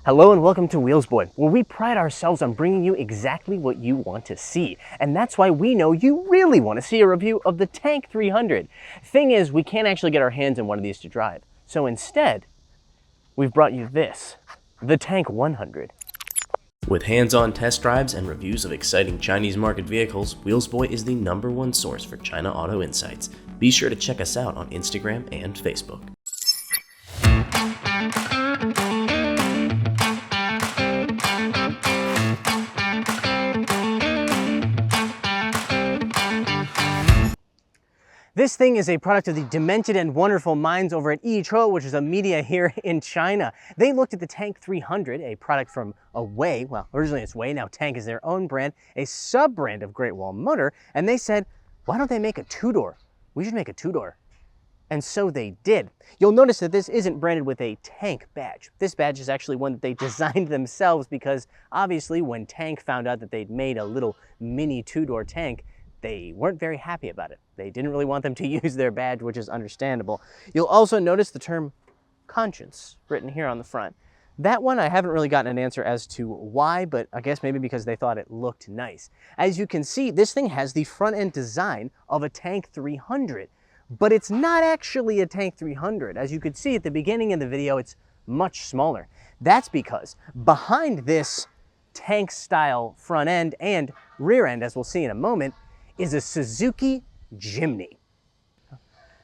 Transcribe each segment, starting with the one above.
Hello and welcome to Wheels Boy, where we pride ourselves on bringing you exactly what you want to see. And that's why we know you really want to see a review of the Tank 300. Thing is, we can't actually get our hands on one of these to drive. So instead, we've brought you this, the Tank 100. With hands-on test drives and reviews of exciting Chinese market vehicles, Wheels Boy is the #1 source for China auto insights. Be sure to check us out on Instagram and Facebook. This thing is a product of the demented and wonderful minds over at Yichuo, which is a media here in China. They looked at the Tank 300, a product from Away. Well, originally it's Way, now Tank is their own brand, a sub-brand of Great Wall Motor, and they said, why don't they make a two-door? We should make a two-door. And so they did. You'll notice that this isn't branded with a Tank badge. This badge is actually one that they designed themselves because obviously when Tank found out that they'd made a little mini two-door tank, they weren't very happy about it. They didn't really want them to use their badge, which is understandable. You'll also notice the term conscience written here on the front. That one I haven't really gotten an answer as to why, but I guess maybe because they thought it looked nice. As you can see, this thing has the front end design of a Tank 300, but it's not actually a Tank 300. As you could see at the beginning of the video, it's much smaller. That's because behind this Tank style front end and rear end, as we'll see in a moment, is a Suzuki Jimny.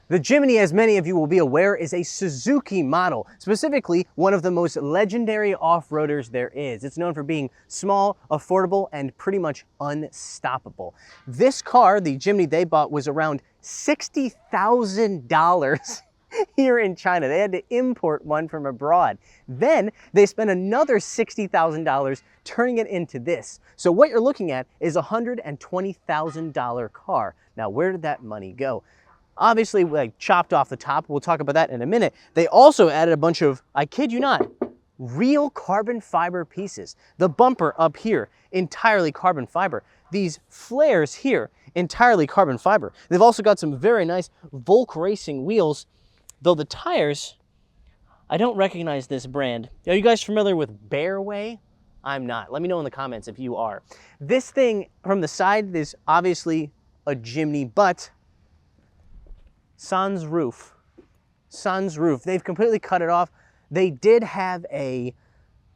The Jimny, as many of you will be aware, is a Suzuki model, specifically one of the most legendary off-roaders there is. It's known for being small, affordable, and pretty much unstoppable. This car, the Jimny they bought, was around $60,000 here in China. They had to import one from abroad. Then they spent another $60,000 turning it into this. So what you're looking at is a $120,000 car. Now, where did that money go? Obviously, like chopped off the top. We'll talk about that in a minute. They also added a bunch of, I kid you not, real carbon fiber pieces. The bumper up here, entirely carbon fiber. These flares here, entirely carbon fiber. They've also got some very nice Volk Racing wheels, though the tires, I don't recognize this brand. Are you guys familiar with Bearway? I'm not. Let me know in the comments if you are. This thing from the side is obviously a Jimny, but sans roof. They've completely cut it off. They did have a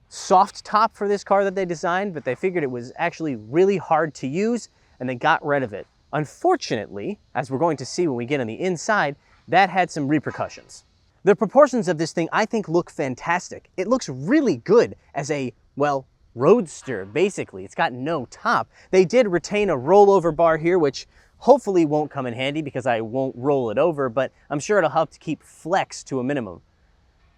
soft top for this car that they designed, but they figured it was actually really hard to use, and they got rid of it. Unfortunately, as we're going to see when we get on the inside, that had some repercussions. The proportions of this thing, I think, look fantastic. It looks really good as a, well, roadster, basically. It's got no top. They did retain a rollover bar here, which hopefully won't come in handy because I won't roll it over, but I'm sure it'll help to keep flex to a minimum.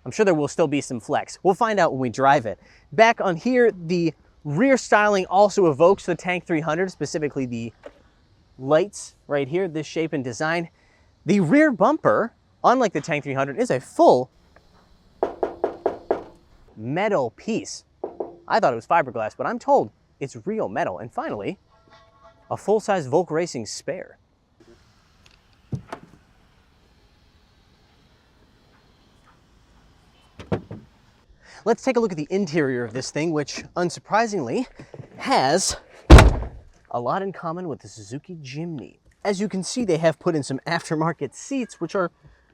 I'm sure there will still be some flex. We'll find out when we drive it. Back on here, the rear styling also evokes the Tank 300, specifically the lights right here, this shape and design. The rear bumper, unlike the Tank 300, is a full metal piece. I thought it was fiberglass, but I'm told it's real metal. And finally, a full-size Volk Racing spare. Let's take a look at the interior of this thing, which unsurprisingly has a lot in common with the Suzuki Jimny. As you can see, they have put in some aftermarket seats, which are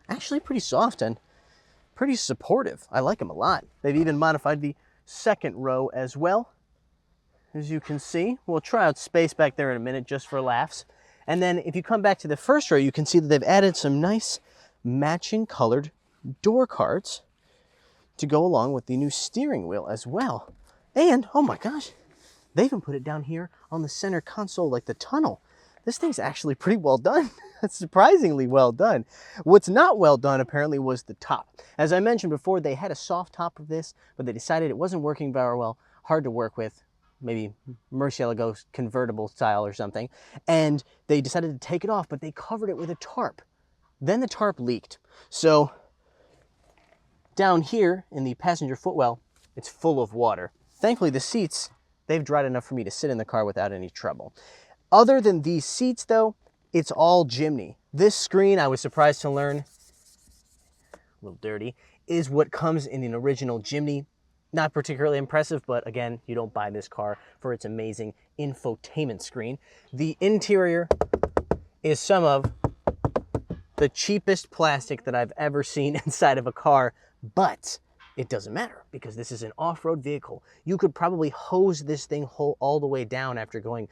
actually pretty soft and pretty supportive. I like them a lot. They've even modified the second row as well. As you can see, we'll try out space back there in a minute just for laughs. And then if you come back to the first row, you can see that they've added some nice matching colored door cards to go along with the new steering wheel as well. And, oh my gosh, they even put it down here on the center console like the tunnel. This thing's actually pretty well done. It's surprisingly well done. What's not well done, apparently, was the top. As I mentioned before, they had a soft top of this, but they decided it wasn't working very well, hard to work with, maybe Murcielago convertible style or something, and they decided to take it off, but they covered it with a tarp. Then the tarp leaked. So down here in the passenger footwell, it's full of water. Thankfully, the seats, they've dried enough for me to sit in the car without any trouble. Other than these seats, though, it's all Jimny. This screen, I was surprised to learn, a little dirty, is what comes in an original Jimny. Not particularly impressive, but again, you don't buy this car for its amazing infotainment screen. The interior is some of the cheapest plastic that I've ever seen inside of a car, but it doesn't matter because this is an off-road vehicle. You could probably hose this thing all the way down after going,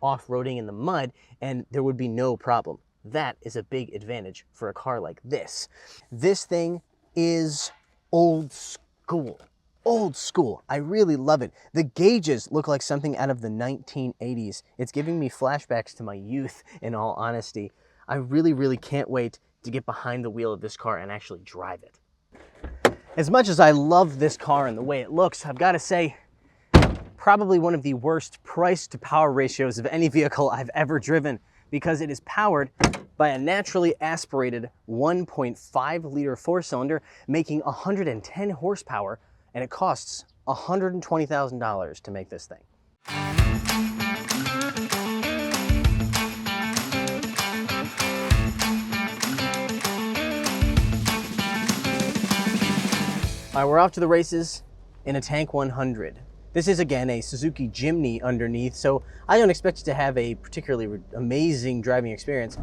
off-roading in the mud, and there would be no problem. That is a big advantage for a car like this. This thing is old school. Old school. I really love it. The gauges look like something out of the 1980s. It's giving me flashbacks to my youth, in all honesty. I really, really can't wait to get behind the wheel of this car and actually drive it. As much as I love this car and the way it looks, I've got to say, probably one of the worst price to power ratios of any vehicle I've ever driven, because it is powered by a naturally aspirated 1.5 liter four-cylinder making 110 horsepower, and it costs $120,000 to make this thing. All right, we're off to the races in a Tank 100. This is, again, a Suzuki Jimny underneath, so I don't expect it to have a particularly amazing driving experience.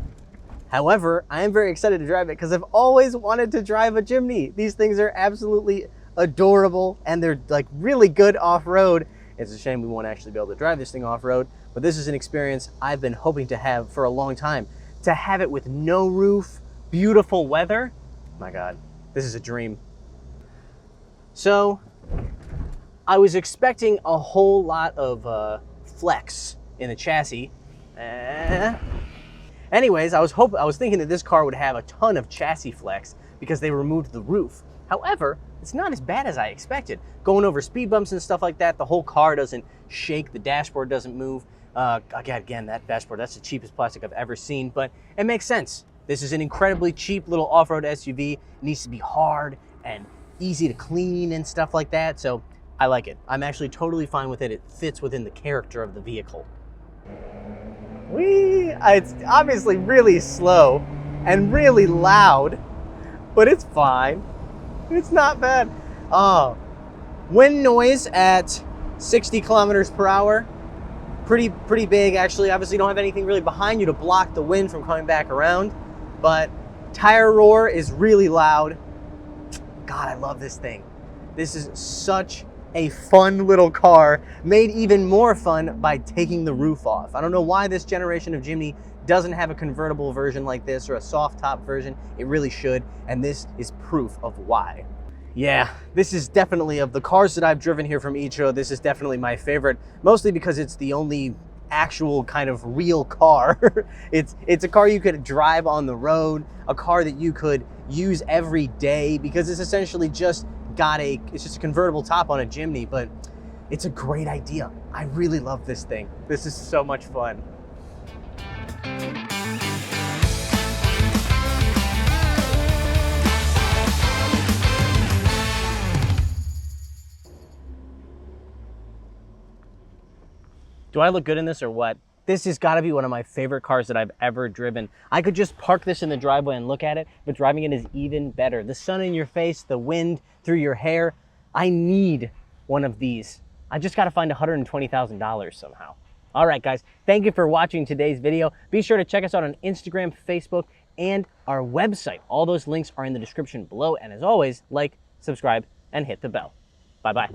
However, I am very excited to drive it because I've always wanted to drive a Jimny. These things are absolutely adorable, and they're like really good off-road. It's a shame we won't actually be able to drive this thing off-road, but this is an experience I've been hoping to have for a long time. To have it with no roof, beautiful weather, my God, this is a dream. So, I was expecting a whole lot of flex in the chassis. Anyways, I was thinking that this car would have a ton of chassis flex because they removed the roof. However, it's not as bad as I expected. Going over speed bumps and stuff like that, the whole car doesn't shake, the dashboard doesn't move. Again, that dashboard, that's the cheapest plastic I've ever seen, but it makes sense. This is an incredibly cheap little off-road SUV. It needs to be hard and easy to clean and stuff like that, so I like it. I'm actually totally fine with it. It fits within the character of the vehicle. It's obviously really slow and really loud, but it's fine. It's not bad. Wind noise at 60 kilometers per hour. Pretty big, actually. Obviously, you don't have anything really behind you to block the wind from coming back around, but tire roar is really loud. God, I love this thing. This is such a fun little car, made even more fun by taking the roof off. I don't know why this generation of Jimny doesn't have a convertible version like this or a soft top version. It really should, and this is proof of why. Yeah, this is definitely, of the cars that I've driven here from Icho, this is definitely my favorite, mostly because it's the only actual kind of real car. It's a car you could drive on the road, a car that you could use every day, because it's essentially just it's just a convertible top on a Jimny, but it's a great idea. I really love this thing. This is so much fun. Do I look good in this or what? This has got to be one of my favorite cars that I've ever driven. I could just park this in the driveway and look at it, but driving it is even better. The sun in your face, the wind through your hair. I need one of these. I just got to find $120,000 somehow. All right, guys, thank you for watching today's video. Be sure to check us out on Instagram, Facebook, and our website. All those links are in the description below. And as always, like, subscribe, and hit the bell. Bye-bye.